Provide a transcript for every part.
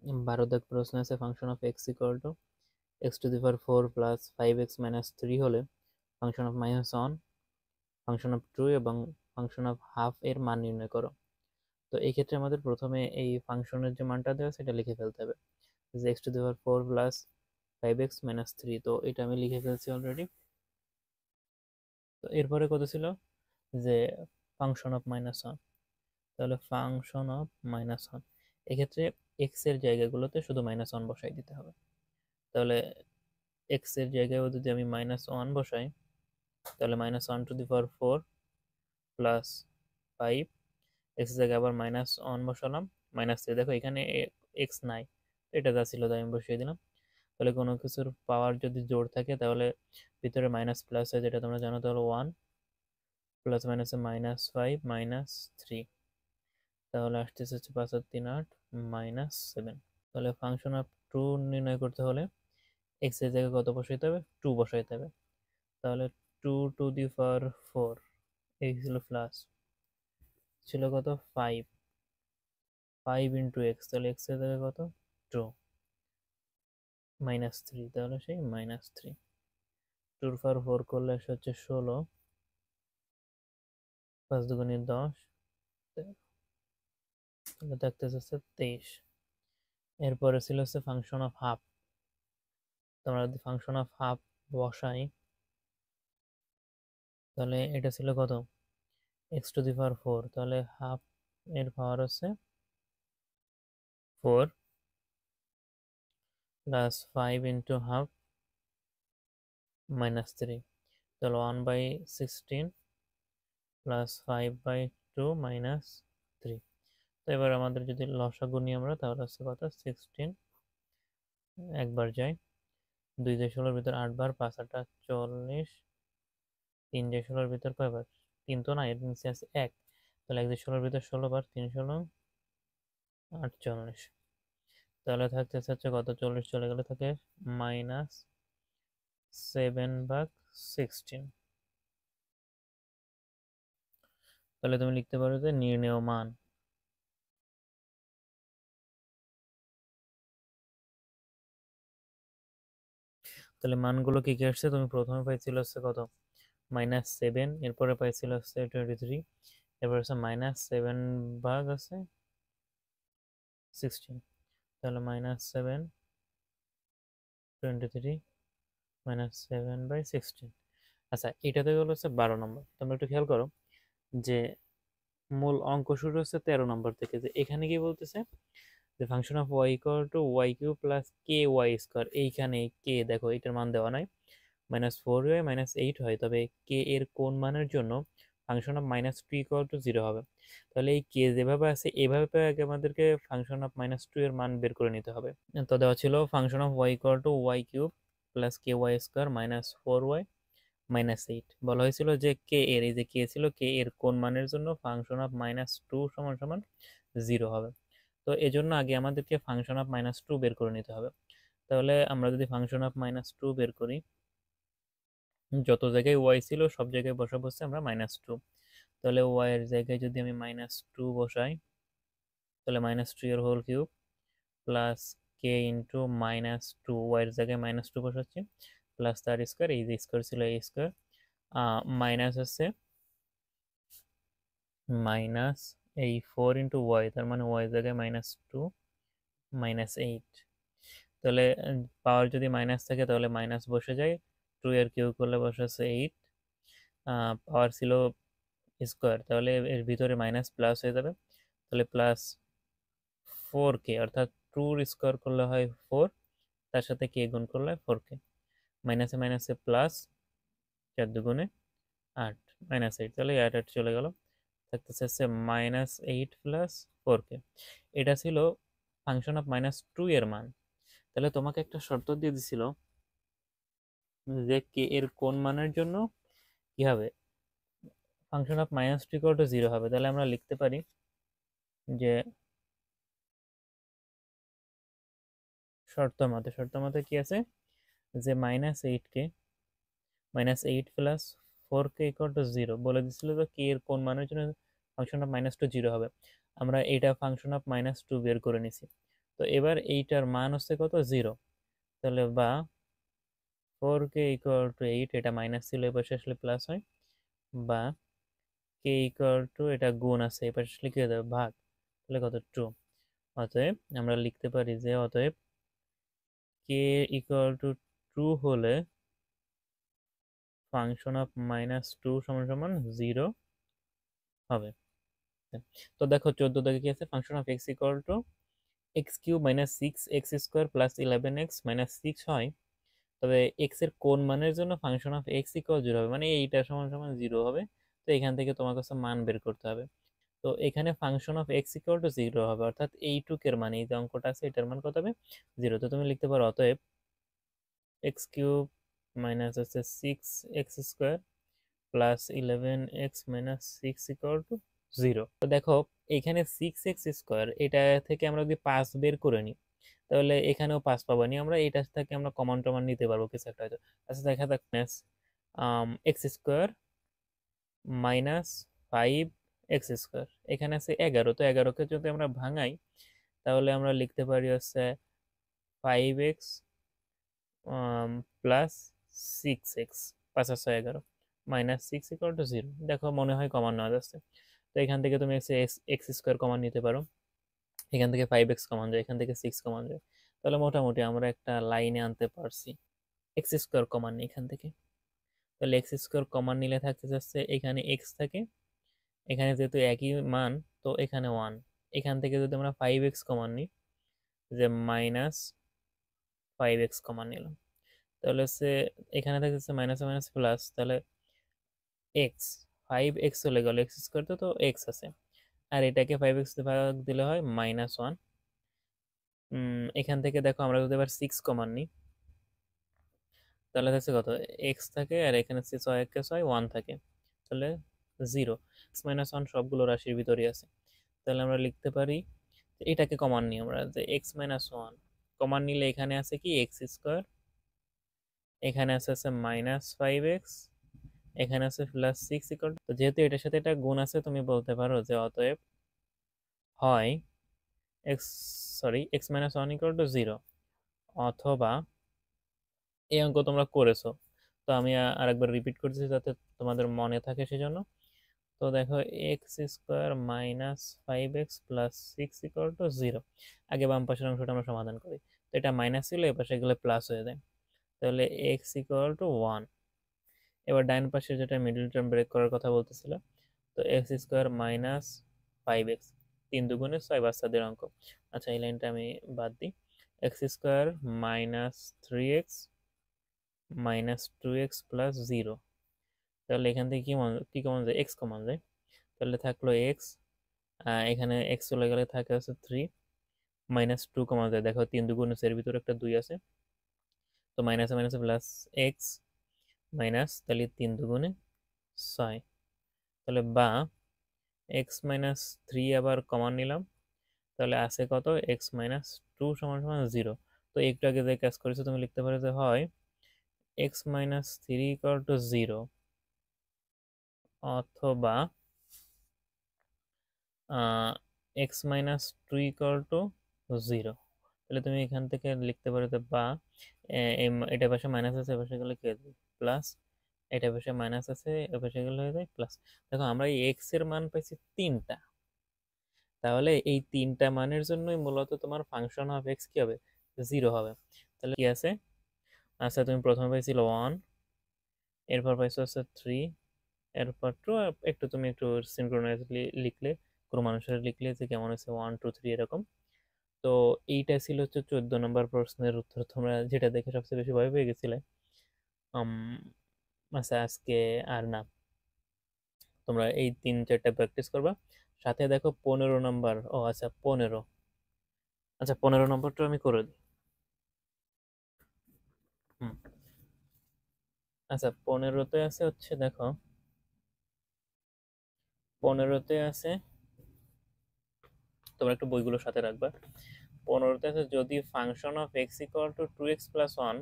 12 দাগ প্রশ্ন আছে function of x equal to x to the power 4 plus 5x minus 3 হলে function of minus 1, function of 2 এবং function of half এর মান নির্ণয় করো। তো এই ক্ষেত্রে আমাদের প্রথমে এই ফাংশনের যে মানটা দেওয়া আছে এটা লিখে ফেলতে হবে, যে x to the power 4 plus 5x minus 3। তো এটা আমি লিখে ফেলছি অলরেডি। তো এরপরে কত ছিল, যে ফাংশন অফ মাইনাস 1, তাহলে ফাংশন অফ মাইনাস 1 এক্ষেত্রে এক্স এর জায়গাগুলোতে শুধু মাইনাস 1 বসাই দিতে হবে। তাহলে এক্স এর জায়গায় যদি আমি মাইনাস 1 বসাই, তাহলে minus 1 to the power 4 plus 5, x এর জায়গায় আবার মাইনাস 1 বসালাম, মাইনাস 3। দেখো এখানে এক্স নাই, এটা যা ছিল তাই আমি বসিয়ে দিলাম। তাহলে কোনো কিছুর পাওয়ার যদি জোড় থাকে তাহলে ভিতরে মাইনাস প্লাস হয়, যেটা তোমরা জানো। তাহলে 1 প্লাস মাইনাসে মাইনাস 5 মাইনাস 3, তাহলে আসতেছে হচ্ছে 5 আর 3 8 মাইনাস 7। তাহলে ফাংশন অফ 2 নির্ণয় করতে হলে এক্স এর জায়গায় কত বসাইতে হবে, 2 বসাইতে হবে। তাহলে 2 টু দি পাওয়ার 4, এই ছিল প্লাস, ছিল কত 5, 5 ইন্টু এক্স, তাহলে এক্স এর জায়গায় কত 2 মাইনাস 3, তাহলে সেই মাইনাস 3। 2 পাওয়ার 4 করলে আসে হচ্ছে 16, 5 দুগুণে 10, তাহলে থাকতেছে হচ্ছে 23। এরপরে ছিল হচ্ছে ফাংশন অফ হাফ। তোমরা যদি ফাংশন অফ হাফ বসাই, তাহলে এটা ছিল কত এক্স টু দি পাওয়ার 4, তাহলে হাফ এর পাওয়ার হচ্ছে 4 প্লাস 5 ইন্টু হাফ মাইনাস 3, তাহলে 1/16 প্লাস 5/2 মাইনাস 3। তো এবার আমাদের যদি লসাগু নিই আমরা, তাহলে হচ্ছে কত 16, একবার যাই, 2 দিয়ে 16 ভিতর 8 বার, 5 8 40, 3 দিয়ে 16 ভিতর কয়বার, 3 তো না, এর নিচে আছে 1, তাহলে 1 দিয়ে 16 ভিতর 16 বার, 3 16 48। তাহলে থাকতেছে হচ্ছে কত, 40 চলে গেলে থাকে মাইনাস 7/16। তাহলে তুমি লিখতে পারো যে নির্ণেয় মান। তাহলে মানগুলো কি কি আসছে, তুমি প্রথমে পাইছিল হচ্ছে কত -7, এরপরে পাইছিল হচ্ছে 23, এরপর হচ্ছে -7 আছে 16, তাহলে -7 23 -7/16। আচ্ছা, এটাতে গেল হচ্ছে 12 নম্বর। তোমরা একটু খেয়াল করো যে মূল অঙ্ক শুরু হচ্ছে 13 নম্বর থেকে, যে এখানে কি বলতেছে, যে function of Y equal to Y cube plus K Y square. এইখানে কে দেখো এটার মান দেওয়া নাই, -4 হয় -8 হয়, তবে কে এর কোন মানের জন্য ফাংশন অফ -2 ইকুয়াল টু 0 হবে। তাহলে এই কে যেভাবে আছে এভাবে আগে আমাদেরকে ফাংশন অফ -2 এর মান বের করে নিতে হবে। তো দেওয়া ছিল function of Y equal to Y cube plus K Y square -4y -8। বলা হয়েছিল যে কে এর, এই যে কে ছিল, কে এর কোন মানের জন্য ফাংশন অফ -2 সমান সমান 0 হবে। তো এজন্য আগে আমাদেরকে ফাংশন অফ -2 বের করে নিতে হবে। তাহলে আমরা যদি ফাংশন অফ -2 বের করি, যত জায়গায় ওয়াই ছিল সব জায়গায় বসাবো হচ্ছে আমরা -2। তাহলে ওয়াই এর জায়গায় যদি আমি -2 বসাই, তাহলে -2 এর হোল কিউব প্লাস কে ইন্টু -2, ওয়াই এর জায়গায় -2 বসাচ্ছি, প্লাস তার স্কোয়ার, এই যে স্কোয়ার ছিল এই স্কোয়ার, মাইনাস হচ্ছে মাইনাস এই 4 ইন্টু ওয়াই, তার মানে ওয়াই জায়গায় -2 -8। তাহলে পাওয়ার যদি মাইনাস থাকে তাহলে মাইনাস বসে যায়, 2 এর কিউব করলে বসেছে 8, পাওয়ার ছিল স্কোয়ার, তাহলে এর ভিতরে মাইনাস প্লাস হয়ে যাবে, তাহলে প্লাস 4k, অর্থাৎ 2 স্কোয়ার করলে হয় 4, তার সাথে কে গুণ করলে 4k, মাইনাসে মাইনাসে প্লাস, 4 দুগুণে 8 -8, তাহলে 8 8 চলে গেল, থাকতেছে হচ্ছে -8 প্লাস 4k। এটা ছিল ফাংশন অফ -2 এর মান। তাহলে তোমাকে একটা শর্ত দিয়ে দিছিল যে কে এর কোন মানের জন্য কি হবে, ফাংশন অফ -2 ইকুয়াল টু 0 হবে। তাহলে আমরা লিখতে পারি যে শর্ত মতে কি আছে, যে -8 প্লাস 4k ইকুয়াল টু 0 বলে দিছিল, যে কে এর কোন মানের জন্য ফাংশন অফ -2 0 হবে। আমরা এটা ফাংশন অফ -2 বের করে নিছি। তো এবার এইটার মান হচ্ছে কত 0, তাহলে বা 4k ইকুয়াল টু 8, এটা মাইনাস ছিল এবার আসলে প্লাস হয়, বা k ইকুয়াল টু এটা গুণ আছে এবার আসলে কি হয়ে যাবে ভাগ, তাহলে কত 2। অতএব আমরা লিখতে পারি যে অতএব k ইকুয়াল টু 2 হলে ফাংশন অফ -2 সমান সমান 0 হবে। তো দেখো 14 দাগে কি আছে, function of x equal to x cube minus 6x² plus 11x minus 6 হয়, তবে x এর কোন মানের জন্য ফাংশন অফ x ইকুয়াল 0 হবে, মানে এইটা সমান সমান 0 হবে। তো এখান থেকে তোমার কাছে মান বের করতে হবে। তো এখানে function of x equal to 0 হবে, অর্থাৎ এইটুকের মানে এই যে অঙ্কটা আছে এটার মান কত হবে 0। তো তুমি লিখতে পারো অতএব এক্স কিউব মাইনাস হচ্ছে 6x² plus 11x minus 6 equal to 0। তো দেখো এখানে 6x² এটা থেকে আমরা যদি 5 বের করে নিই তাহলে এখানেও 5 পাবানি, আমরা এটা থেকে আমরা কমন টমন নিতে পারবো কিছু একটা হয়তো। আচ্ছা দেখা যাক x² মাইনাস 5x², এখানে আছে 11, তো 11কে যদি আমরা ভাঙাই তাহলে আমরা লিখতে পারি হচ্ছে 5x প্লাস 6x, 5 আর 6 11 মাইনাস 6 ইকুয়াল টু 0। দেখো মনে হয় কমন নেওয়া যাচ্ছে, তো এখান থেকে তুমি x² কমন নিতে পারো, এখান থেকে 5x কমন যায়, এখান থেকে 6 কমন যায়, তাহলে মোটামুটি আমরা একটা লাইনে আনতে পারছি। x² কমন নেই এখান থেকে, তাহলে x² কমন নিলে থাকতে যাচ্ছে এখানে x থাকে, এখানে যেহেতু একই মান তো এখানে 1, এখান থেকে যদি আমরা 5x কমন নিই যে মাইনাস 5x কমন নিলাম, তাহলে হচ্ছে এখানে থাকতেছে মাইনাস মাইনাস প্লাস, তাহলে এক্স 5x চলে গেল, x² তো x আছে, আর এটাকে 5x ভাগ দিলে হয় -1। এখান থেকে দেখো আমরা যদি এবার 6 কমন নিই তাহলে থাকছে কত, এক্স থাকে আর এখানে 6 1 থাকে, তাহলে 0। x-1 সবগুলো রাশির ভিতরে আছে, তাহলে আমরা লিখতে পারি এটাকে কমন নিই আমরা যে x-1 কমন নিলে এখানে আছে কি x², এখানে আছে -5x, এখানে আছে +6 ইকুয়াল, তো যেহেতু এটার সাথে এটা গুণ আছে তুমি বলতে পারো যে অতএব হয় x-1 ইকুয়াল টু 0, অথবা এই অঙ্ক তোমরা করেছো, তো আমি আরেকবার রিপিট করতেছি যাতে তোমাদের মনে থাকে সেজন্য। তো দেখো x² minus 5x plus 6 equal to 0, আগে বাম পাশের অংশটা আমরা সমাধান করি, তো এটা মাইনাস ছিল এ পাশে গেলে প্লাস হয়ে যায়, তাহলে x ইকুয়াল টু 1। এবার ডাইন পাশে যেটা মিডল টার্ম ব্রেক করার কথা বলতেছিল, তো x² মাইনাস 5x, 3 দুগুণে 6 বাচ্চাদের অঙ্ক। আচ্ছা এই লাইনটা আমি বাদ দিই, x² minus 3x minus 2x plus 0, তাহলে এখান থেকে কি কমন যায়, x কমন যায়, তাহলে থাকলো x, এখানে x চলে গেলে থাকে হচ্ছে 3, -2 কমন যায়, দেখো 3 দুগুণে এর ভিতরে একটা 2 আছে, তো মাইনাসে মাইনাসে প্লাস x মাইনাস, তাহলে 3 দুগুণে 6, তাহলে বা x-3 আবার কমন নিলাম, তাহলে আছে কত x-2 সমান সমান 0। তো একটু আগে যে কাজ করেছো তুমি লিখতে পারো যে হয় x-3 ইকুয়াল টু 0, অথবা x-2 ইকুয়াল টু 0। তাহলে তুমি এখান থেকে লিখতে পারো যে বা এটা পাশে মাইনাস আছে এপাশে গেলে কি হবে প্লাস, এটা পাশে মাইনাস আছে এপাশে গেলে হয়ে যায় প্লাস। দেখো আমরা এই x এর মান পাইছি 3টা, তাহলে এই 3টা মানের জন্যই মূলত তোমার ফাংশন অফ x কি হবে 0 হবে। তাহলে কি আছে, আচ্ছা তুমি প্রথমে পাইছিল 1, এরপর পাইছো হচ্ছে 3, এরপর 2, একটু তুমি একটু সিনক্রোনাইজলি লিখলে ক্রমানুসারে লিখলে যে কেমন আছে 1 2 3 এরকম। তো এইটা ছিল হচ্ছে 14 নম্বর প্রশ্নের উত্তর, তোমরা যেটা দেখে সবচেয়ে বেশি ভয় পেয়ে গেছিলে। আচ্ছা আজকে আর না, তোমরা এই 3-4টা প্র্যাকটিস করবা, সাথে দেখো 15 নম্বর, ও আচ্ছা 15, আচ্ছা 15 নম্বরটা আমি করে দিই। হুম, আচ্ছা 15তে আছে হচ্ছে দেখো 15তে আছে, তোমরা একটু বইগুলো সাথে রাখবা। 15তে আছে যদি function of x equal to 2x plus 1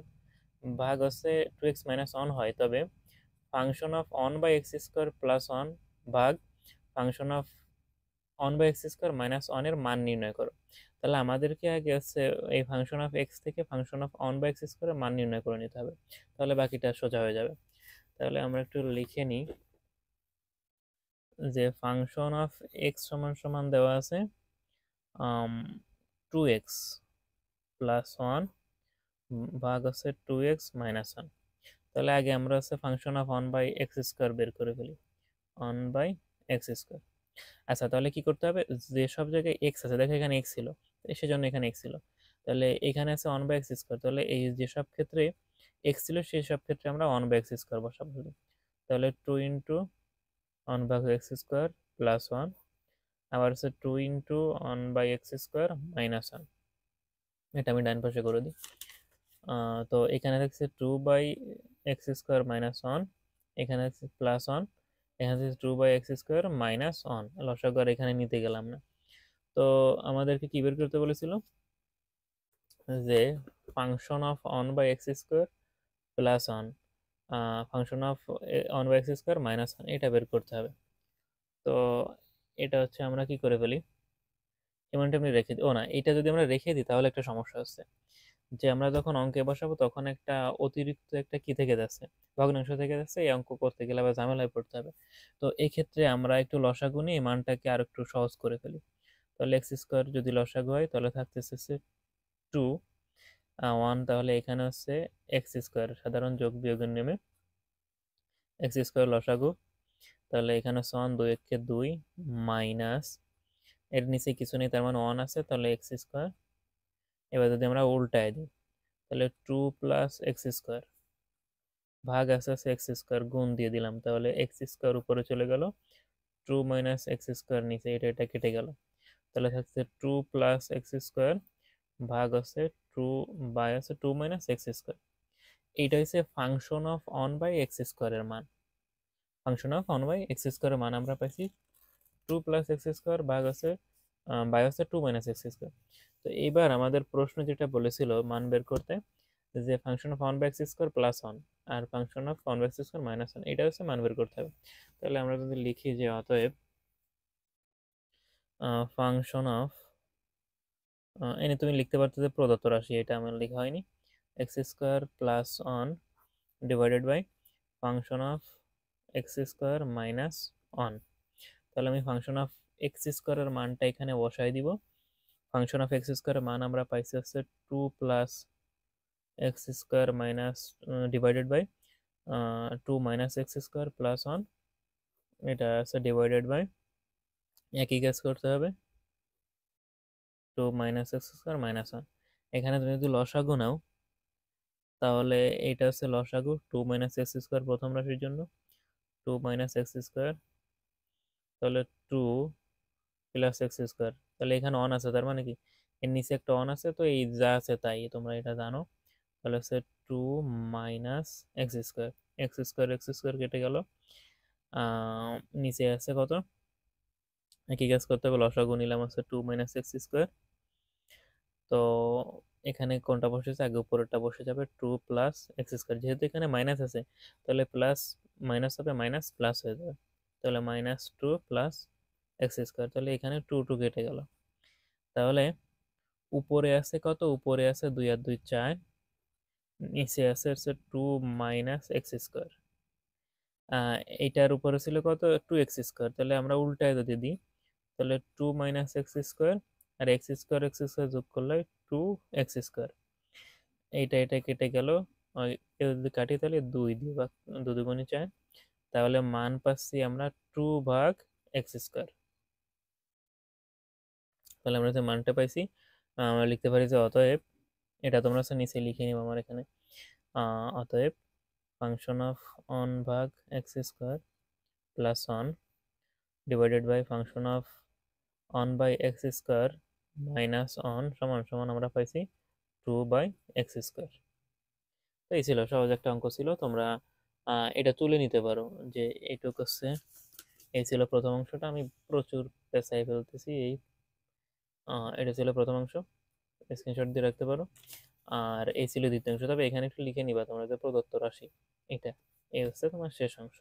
ভাগ হচ্ছে 2x মাইনাস 1 হয়, তবে function of 1 by x² plus 1 ভাগ function of one by x square minus one এর মান নির্ণয় করো। তাহলে আমাদেরকে আগে হচ্ছে এই ফাংশন অফ এক্স থেকে function of one by X স্কোয়ারের মান নির্ণয় করে নিতে হবে, তাহলে বাকিটা সোজা হয়ে যাবে। তাহলে আমরা একটু লিখে নিই যে ফাংশন অফ এক্স সমান সমান দেওয়া আছে 2x প্লাস 1 ভাগ আছে 2x মাইনাস 1। তাহলে আগে আমরা হচ্ছে function of 1 by x square বের করে ফেলি, 1 বাই এক্স স্কোয়ার। আচ্ছা, তাহলে কি করতে হবে, যে সব জায়গায় এক্স আছে, দেখো এখানে এক্স ছিল, সেজন্য এখানে এক্স ছিল, তাহলে এখানে আছে 1 বাই এক্স স্কোয়ার, তাহলে এই যেসব ক্ষেত্রে এক্স ছিল সেই সব ক্ষেত্রে আমরা 1 বাই এক্স স্কোয়ার বসাবো। তাহলে 2 into 1 by x square plus 1, আবার হচ্ছে 2 into 1 by x square minus 1। এটা আমি ডান পাশে করে দিই। তো এখানে থাকছে 2 বাই এক্স স্কোয়ার মাইনাস 1, এখানে আছে প্লাস 1, এখানে আছে 2 বাই এক্স স্কোয়ার মাইনাস 1, লসাগু আর এখানে নিতে গেলাম না। তো আমাদেরকে কি বের করতে বলেছিল, যে function of 1 by x square plus 1 function of 1 by x square minus 1, এটা বের করতে হবে। তো এটা হচ্ছে আমরা কি করে ফেলি, এমনটা আমি রেখে দিই, ও না, এটা যদি আমরা রেখে দিই তাহলে একটা সমস্যা হচ্ছে, যে আমরা যখন অঙ্কে বসাবো তখন একটা অতিরিক্ত একটা কি থেকে যাচ্ছে, ভগ্নাংশ থেকে যাচ্ছে, এই অঙ্ক করতে গেলে আবার ঝামেলায় পড়তে হবে। তো এই ক্ষেত্রে আমরা একটু লসাগু নিয়ে এই মানটাকে আর একটু সহজ করে ফেলি। তাহলে এক্স স্কোয়ার যদি লসাগু হয় তাহলে থাকতেছে 2, 1, তাহলে এখানে হচ্ছে এক্স স্কোয়ার, সাধারণ যোগ বিয়োগের নেমে এক্স স্কোয়ার লসাগু, তাহলে এখানে হচ্ছে 1, 2 একে 2 মাইনাস, এর নিচে কিছু নেই তার মানে 1 আছে, তাহলে এক্স স্কোয়ার। এবার যদি আমরা উল্টায় দিই তাহলে 2 প্লাস এক্স স্কোয়ার ভাগ আছে এক্স স্কোয়ার, গুণ দিয়ে দিলাম, তাহলে এক্স স্কোয়ার উপরে চলে গেল, 2 মাইনাস এক্স স্কোয়ার নিচে, এটা কেটে গেল, তাহলে থাকছে 2 প্লাস এক্স স্কোয়ার ভাগ আছে 2 বাই আছে 2 মাইনাস এক্স স্কোয়ার। এইটা হচ্ছে ফাংশন অফ 1 বাই এক্স স্কোয়ারের মান। ফাংশন অফ 1 বাই এক্স স্কোয়ারের মান আমরা পাইছি 2 প্লাস এক্স স্কোয়ার ভাগ আছে বাই আছে 2 মাইনাস এক্স স্কোয়ার। তো এইবার আমাদের প্রশ্ন যেটা বলেছিল মান বের করতে, যে function of 1 by x square plus 1 আর function of 1 by x square minus 1, এটা হচ্ছে মান বের করতে হবে। তাহলে আমরা যদি লিখি যে অতএব ফাংশন অফ, এনে তুমি লিখতে পারতো যে প্রদত্ত রাশি, এটা আমার লেখা হয়নি, x square plus 1 divided by function of x square minus 1। তাহলে আমি ফাংশন অফ এক্স স্কোয়ারের মানটা এখানে বসাই দিব। ফাংশন অফ এক্স স্কোয়ারের মান আমরা পাইছি হচ্ছে 2 plus x square minus divided by 2 minus x square plus 1, এটা আছে ডিভাইডেড বাই, একই কাজ করতে হবে, 2 মাইনাস এক্স স্কোয়ার মাইনাস 1। এখানে তুমি যদি লসাগু নাও তাহলে এটা হচ্ছে লসাগু 2 মাইনাস এক্স স্কোয়ার প্রথম রাশির জন্য, 2 মাইনাস এক্স স্কোয়ার, তাহলে 2 প্লাস এক্স স্কোয়ার, তাহলে এখানে অন আছে তার মানে কি এর নিচে একটা অন আছে, তো এই যা আছে তাই তোমরা এটা জানো। তাহলে হচ্ছে 2 minus x square, x square কেটে গেল, নিচে আছে কত, একই কাজ করতে হবে, লসাগু নিলাম হচ্ছে 2 মাইনাস এক্স স্কোয়ার। তো এখানে কোনটা বসেছে, আগে উপরেরটা বসে যাবে, 2 প্লাস এক্স স্কোয়ার, যেহেতু এখানে মাইনাস আছে তাহলে প্লাস মাইনাস হবে মাইনাস প্লাস হয়ে যাবে, তাহলে মাইনাস 2 প্লাস এক্স স্কোয়ার, তাহলে এখানে 2 2 কেটে গেল। তাহলে উপরে আছে কত, উপরে আছে 2 আর 2 4, নিচে আছে হচ্ছে 2 মাইনাস এক্স স্কোয়ার, এইটার উপরে ছিল কত 2 এক্স স্কোয়ার, তাহলে আমরা উল্টায় যদি দিই তাহলে 2 মাইনাস এক্স স্কোয়ার আর এক্স স্কোয়ার যোগ করলে 2 এক্স স্কোয়ার, এটা কেটে গেল, যদি কাটি তাহলে 2 দিয়ে ভাগ, 2 দুগুণে 4, তাহলে মান পাচ্ছি আমরা 2 ভাগ এক্স স্কোয়ার। তাহলে আমরা যে মানটা পাইছি আমরা লিখতে পারি যে অতএব, এটা তোমরা নিচে লিখে নিব আমার এখানে, অতএব ফাংশন অফ 1 ভাগ x square plus 1 divided by function of 1 by x square minus 1 সমান সমান আমরা পাইছি 2 বাই এক্স স্কোয়ার। তো এই ছিল সহজ একটা অঙ্ক ছিল, তোমরা এটা তুলে নিতে পারো যে এইটুকু হচ্ছে, এই ছিল প্রথম অংশটা, আমি প্রচুর পেঁচাই ফেলতেছি, এটা ছিল প্রথম অংশ, স্ক্রিনশট দিয়ে রাখতে পারো। আর এই ছিল দ্বিতীয় অংশ, তবে এখানে একটু লিখে নিবা তোমরা যে প্রদত্ত রাশি, এটা এই হচ্ছে তোমার শেষ অংশ।